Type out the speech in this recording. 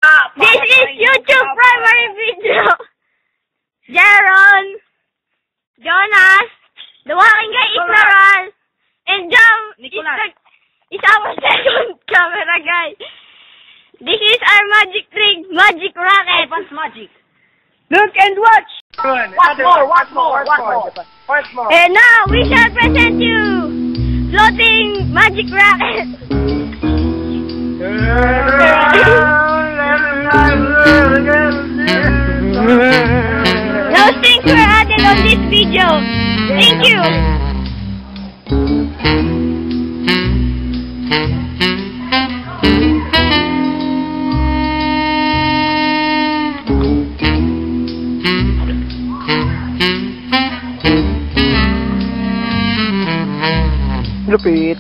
This is YouTube primary video. Jaron, Jonas, the walking guy is Naral, and Jam is our second camera guy. This is our magic trick, magic rocket. Advanced magic. Look and watch. What more? And now we shall present you floating magic rocket. No strings were added on this video. Thank you. Lupit.